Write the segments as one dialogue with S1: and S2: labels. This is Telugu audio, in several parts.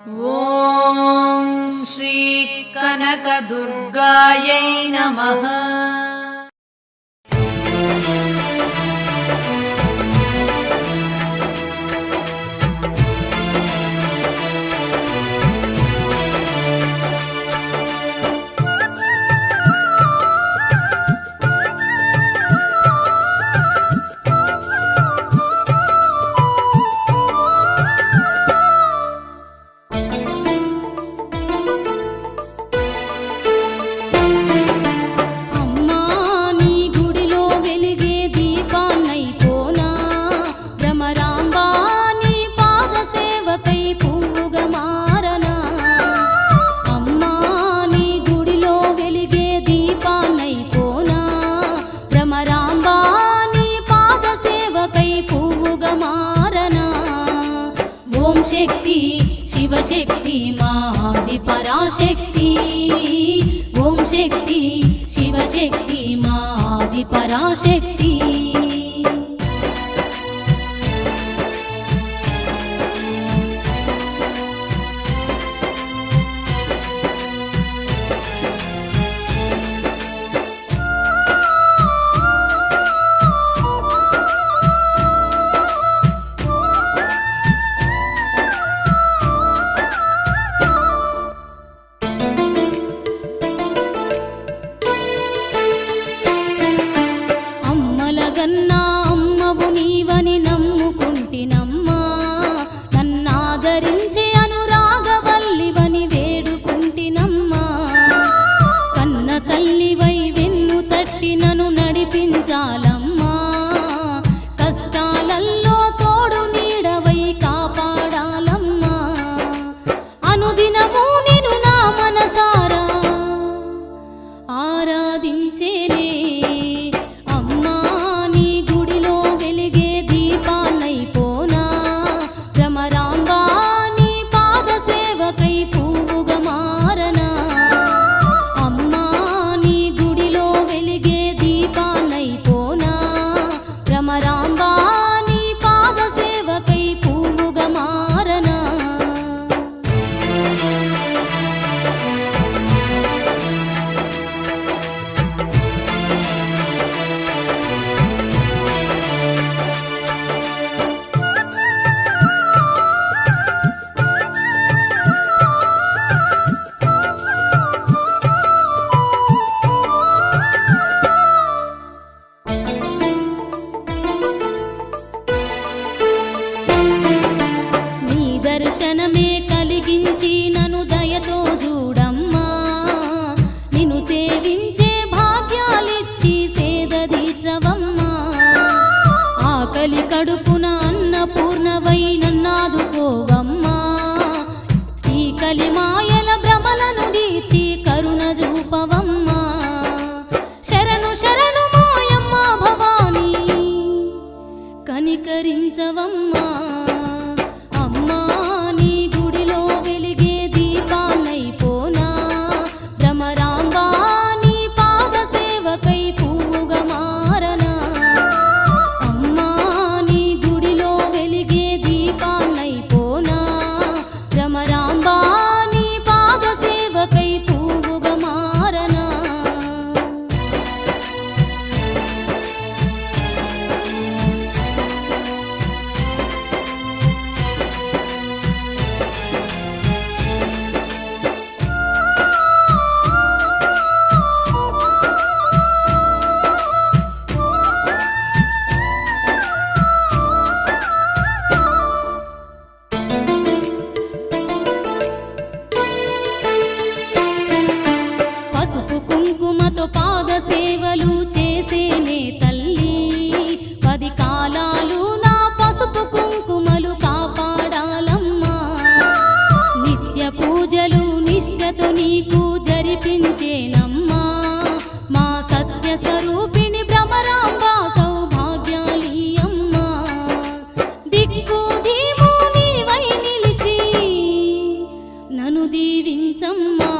S1: ఓం శ్రీ కనకదుర్గాయై నమః.
S2: శక్తి శివశక్తి మాది పరాశక్తి. ఓం శక్తి శివశక్తి మాది పరాశక్తి. అమ్మవు నీవని నమ్ముకుంటినమ్మా, నన్నాదరించే అనురాగవల్లివని వేడుకుంటినమ్మా. కన్న తల్లివై వెన్ను తట్టి నన్ను నడిపించాలమ్మా, కష్టాలల్లో తోడు నీడవై కాపాడాలమ్మా. అనుదినము నిన్ను నా మనసారా ఆరాధించేనే. దర్శనమే కలిగించి నన్ను దయతో చూడమ్మా, నిన్ను సేవించే భాగ్యాలిచ్చి సేదదీచవమ్మా. ఆకలి కడుపున అన్నపూర్ణవై నన్నాదుకోవమ్మా, ఈ కలిమాయల భ్రమలను దీచి కరుణ చూపవమ్మా. శరణు శరణు మాయమ్మ భవానీ కనికరించవమ్మా. కుంకుమతో పాద సేవలు చేసేనే తల్లి, 10 కాలాలు నా పసుపు కుంకుమలు కాపాడాలమ్మా. నిత్య పూజలు నిష్ఠతో నీకు జరిపించేనమ్మా, మా సత్య స్వరూపిణి భ్రమరాంబా సౌభాగ్యాలీయమ్మా. దిక్కు ధీము నీవై నిలిచి నన్ను దీవించమ్మా.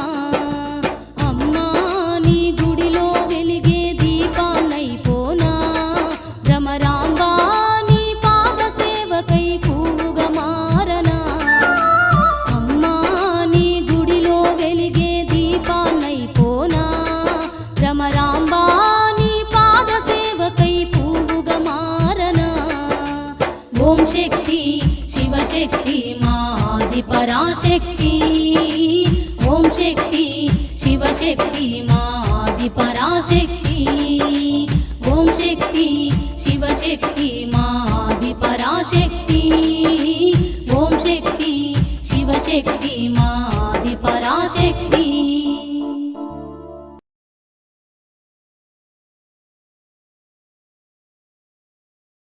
S2: అమ్మా శక్తి మాది పరాశక్తి ఓం శక్తి శివశక్తి మాది పరాశక్తి ఓం శక్తి శివశక్తి మాది పరాశక్తి ఓం శక్తి శివశక్తి మాది పరాశక్తి